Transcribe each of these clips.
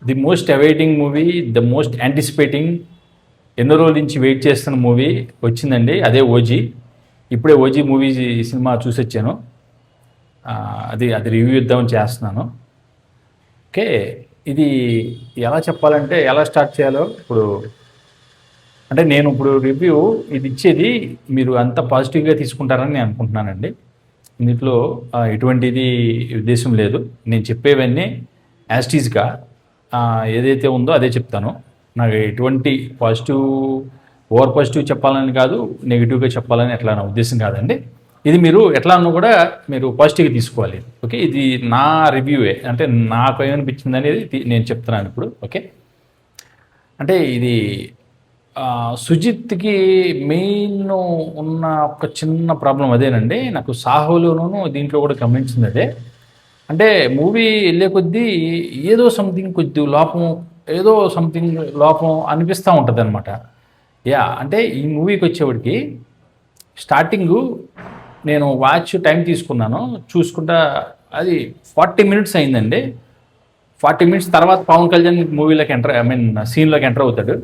The most awaiting movie, the most anticipating, ఎన్నో రోజుల నుంచి వెయిట్ చేస్తున్న మూవీ వచ్చిందండి. అదే ఓజీ. ఇప్పుడే ఓజీ మూవీ సినిమా చూసొచ్చాను. అది అది రివ్యూ ఇద్దామని చేస్తున్నాను. ఓకే, ఇది ఎలా చెప్పాలంటే ఎలా స్టార్ట్ చేయాలో ఇప్పుడు అంటే నేను ఇప్పుడు రివ్యూ ఇది ఇచ్చేది మీరు అంత పాజిటివ్గా తీసుకుంటారని నేను అనుకుంటున్నానండి. ఇందులో ఎటువంటిది ఉద్దేశం లేదు. నేను చెప్పేవన్నీ యాస్టీజ్గా ఏదైతే ఉందో అదే చెప్తాను. నాకు ఎటువంటి ఓవర్ పాజిటివ్ చెప్పాలని కాదు, నెగిటివ్గా చెప్పాలని ఎట్లా నా ఉద్దేశం కాదండి. ఇది మీరు ఎట్లా అన్నా కూడా మీరు పాజిటివ్గా తీసుకోవాలి. ఓకే, ఇది నా రివ్యూవే, అంటే నాకు ఏమనిపించింది అనేది నేను చెప్తున్నాను ఇప్పుడు. ఓకే, అంటే ఇది సుజిత్కి మెయిన్ ఉన్న ఒక చిన్న ప్రాబ్లం అదేనండి. నాకు సాహోలోనూ దీంట్లో కూడా గమనించింది అదే. అంటే మూవీ వెళ్ళే కొద్దీ ఏదో సంథింగ్ లోపం అనిపిస్తూ ఉంటుంది అనమాట. అంటే ఈ మూవీకి వచ్చేవాడికి స్టార్టింగు నేను వాచ్ టైం తీసుకున్నాను, చూసుకుంటా అది 40 మినిట్స్ అయిందండి. 40 మినిట్స్ తర్వాత పవన్ కళ్యాణ్ మూవీలోకి సీన్లోకి ఎంటర్ అవుతాడు.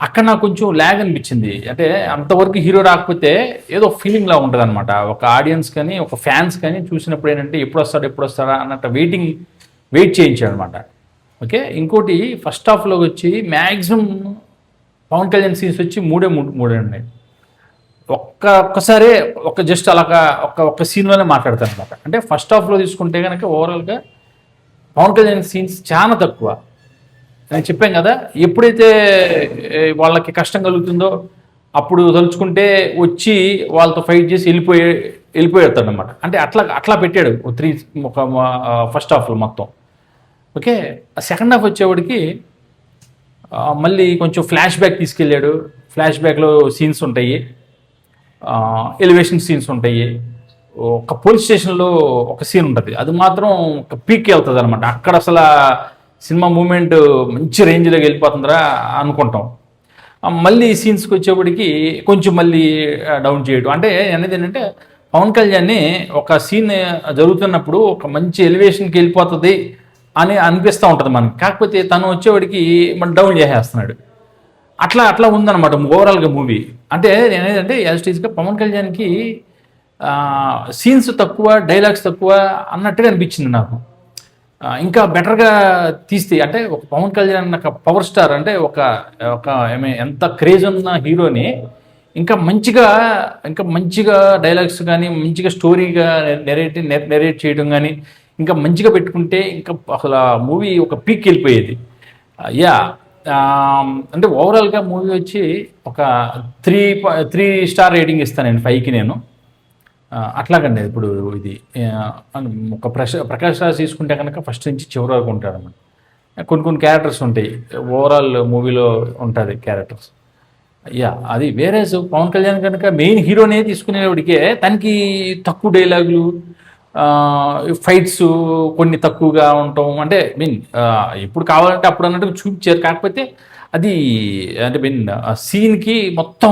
అక్కడ నాకు కొంచెం ల్యాగ్ అనిపించింది. అంటే అంతవరకు హీరో రాకపోతే ఏదో ఫీలింగ్లా ఉంటుంది అనమాట. ఒక ఆడియన్స్ కానీ ఒక ఫ్యాన్స్ కానీ చూసినప్పుడు ఏంటంటే ఎప్పుడు వస్తాడా అన్నట్టు వెయిట్ చేయించాడు అనమాట. ఓకే, ఇంకోటి ఫస్ట్ హాఫ్లోకి వచ్చి మ్యాక్సిమం పవన్ కళ్యాణ్ సీన్స్ వచ్చి మూడే ఉన్నాయి. ఒక్కసారే జస్ట్ అలాగా ఒక్క సీన్లోనే మాట్లాడతాను అనమాట. అంటే ఫస్ట్ హాఫ్లో తీసుకుంటే కనుక ఓవరాల్గా పవన్ కళ్యాణ్ సీన్స్ చాలా తక్కువ. నేను చెప్పాను కదా, ఎప్పుడైతే వాళ్ళకి కష్టం కలుగుతుందో అప్పుడు తలుచుకుంటే వచ్చి వాళ్ళతో ఫైట్ చేసి వెళ్ళిపోయేస్తాడు అనమాట. అంటే అట్లా పెట్టాడు ఒక ఫస్ట్ హాఫ్లో మొత్తం. ఓకే, సెకండ్ హాఫ్ వచ్చేవాడికి మళ్ళీ కొంచెం ఫ్లాష్ బ్యాక్ తీసుకెళ్ళాడు. ఫ్లాష్ బ్యాక్లో సీన్స్ ఉంటాయి, ఎలివేషన్ సీన్స్ ఉంటాయి. ఒక పోలీస్ స్టేషన్లో ఒక సీన్ ఉంటుంది, అది మాత్రం ఒక పీక్కి వెళ్తుంది అనమాట. అక్కడ అసలు సినిమా మూమెంట్ మంచి రేంజ్లోకి వెళ్ళిపోతుందిరా అనుకుంటాం. మళ్ళీ ఈ సీన్స్కి వచ్చేప్పటికి కొంచెం మళ్ళీ డౌన్ చేయడం. అంటే అనేది ఏంటంటే పవన్ కళ్యాణ్ని ఒక సీన్ జరుగుతున్నప్పుడు ఒక మంచి ఎలివేషన్కి వెళ్ళిపోతుంది అని అనిపిస్తూ ఉంటుంది మనకి. కాకపోతే తను వచ్చేవాడికి మన డౌన్ చేసేస్తున్నాడు. అట్లా ఉందన్నమాట ఓవరాల్గా మూవీ. అంటే నేనేదంటే యాజిటీస్గా పవన్ కళ్యాణ్కి సీన్స్ తక్కువ, డైలాగ్స్ తక్కువ అన్నట్టుగా అనిపించింది నాకు. ఇంకా బెటర్గా తీస్తే అంటే ఒక పవన్ కళ్యాణ్ ఒక పవర్ స్టార్, అంటే ఒక ఎంత క్రేజ్ ఉన్న హీరోని ఇంకా మంచిగా డైలాగ్స్ కానీ మంచిగా స్టోరీగా నెరేట్ చేయడం కానీ ఇంకా మంచిగా పెట్టుకుంటే ఇంకా అసలు మూవీ ఒక పీక్ వెళ్ళిపోయేది. అంటే ఓవరాల్గా మూవీ వచ్చి ఒక 3 స్టార్ రేటింగ్ ఇస్తాను నేను 5కి నేను. అట్లాగండి. ఇప్పుడు ఇది ఒక ప్రకాష్ రాజ్ తీసుకుంటే కనుక ఫస్ట్ నుంచి చివరి వరకు ఉంటాడు అన్నమాట. కొన్ని క్యారెక్టర్స్ ఉంటాయి, ఓవరాల్ మూవీలో ఉంటుంది క్యారెక్టర్స్. అది వేరే పవన్ కళ్యాణ్ కనుక మెయిన్ హీరోనే తీసుకునేవాడికే తనకి తక్కువ డైలాగులు, ఫైట్స్ కొన్ని తక్కువగా ఉండటం. అంటే ఎప్పుడు కావాలంటే అప్పుడు అన్నట్టు చూపించారు. కాకపోతే అది అంటే సీన్కి మొత్తం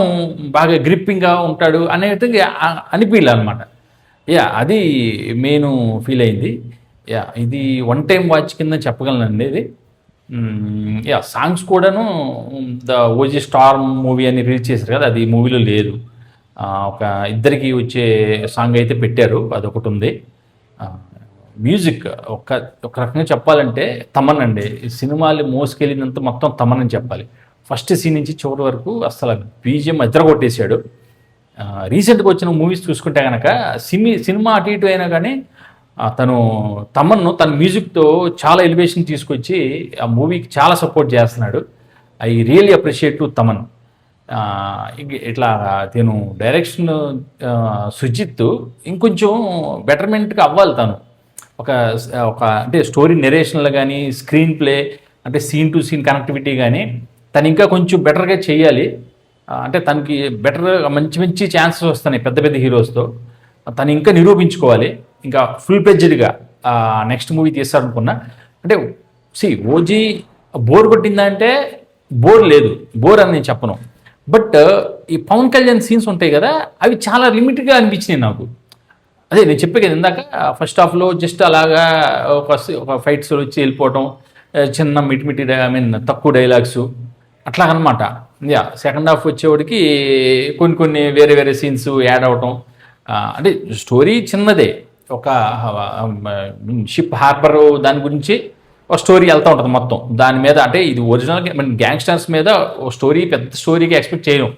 బాగా గ్రిప్పింగ్గా ఉంటాడు అనేట్టుగా అనిపించాలి అనమాట. అది మెయిన్ ఫీల్ అయింది. ఇది 1 టైం వాచ్ కింద చెప్పగలనండి ఇది. సాంగ్స్ కూడాను ద ఓజీ స్టార్ మూవీ అని రిలీజ్ చేశారు కదా, అది మూవీలో లేదు. ఒక ఇద్దరికి వచ్చే సాంగ్ అయితే పెట్టారు, అదొకటి ఉంది. మ్యూజిక్ ఒక రకంగా చెప్పాలంటే తమన్ అండి. ఈ సినిమాలు మోసుకెళ్ళినంత మొత్తం తమన్ అని చెప్పాలి. ఫస్ట్ సీన్ నుంచి చివరి వరకు అసలు బీజిఎం ఎద్దరగొట్టేశాడు. రీసెంట్గా వచ్చిన మూవీస్ చూసుకుంటే కనుక సినిమా అటు ఇటు అయినా కానీ తమన్ను తన మ్యూజిక్తో చాలా ఎలివేషన్ తీసుకొచ్చి ఆ మూవీకి చాలా సపోర్ట్ చేస్తున్నాడు. I really appreciate to Thaman. ఇట్లా తను డైరెక్షన్ సుజిత్ ఇంకొంచెం బెటర్మెంట్గా అవ్వాలి. తను ఒక అంటే స్టోరీ నెరేషన్లో కానీ స్క్రీన్ ప్లే అంటే సీన్ టు సీన్ కనెక్టివిటీ కానీ తను ఇంకా కొంచెం బెటర్గా చేయాలి. అంటే తనకి మంచి ఛాన్సెస్ వస్తున్నాయి పెద్ద హీరోస్తో. తను ఇంకా నిరూపించుకోవాలి. ఇంకా ఫుల్ ప్లెడ్జ్డ్గా నెక్స్ట్ మూవీ తీస్తారనుకున్నా. అంటే ఓజీ బోర్ కొట్టిందా అంటే బోర్ లేదు, బోర్ అని నేను చెప్పను. బట్ ఈ పవన్ కళ్యాణ్ సీన్స్ ఉంటాయి కదా, అవి చాలా లిమిట్గా అనిపించినాయి నాకు. అదే నేను చెప్పే కదా ఇందాక ఫస్ట్ హాఫ్లో జస్ట్ అలాగా ఒక ఫైట్స్ వచ్చి వెళ్ళిపోవటం, చిన్న మిటి ఐ మీన్ తక్కువ డైలాగ్స్ అట్లాగనమాట. సెకండ్ హాఫ్ వచ్చేవాడికి కొన్ని వేరే వేరే సీన్స్ యాడ్ అవటం. అంటే స్టోరీ చిన్నదే, ఒక షిప్ హార్బర్ దాని గురించి ఒక స్టోరీ వెళ్తూ ఉంటుంది మొత్తం దాని మీద. అంటే ఇది ఒరిజినల్ గ్యాంగ్స్టర్స్ మీద స్టోరీ, పెద్ద స్టోరీకి ఎక్స్పెక్ట్ చేయను.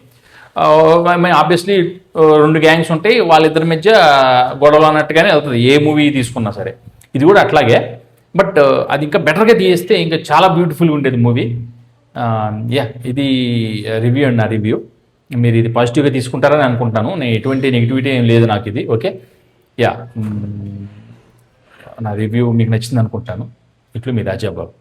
ఆబ్వియస్లీ 2 గ్యాంగ్స్ ఉంటాయి, వాళ్ళిద్దరి మధ్య గొడవలు అన్నట్టుగానే వెళ్తుంది ఏ మూవీ తీసుకున్నా సరే. ఇది కూడా అట్లాగే, బట్ అది ఇంకా బెటర్గా తీస్తే ఇంకా చాలా బ్యూటిఫుల్గా ఉండేది మూవీ. ఇది రివ్యూ అండి, నా రివ్యూ. మీరు ఇది పాజిటివ్గా తీసుకుంటారని అనుకుంటాను. నేను ఎటువంటి నెగిటివిటీ ఏం లేదు నాకు ఇది. ఓకే, నా రివ్యూ మీకు నచ్చింది అనుకుంటాను. ఇట్లు మీ రాజాబాబు.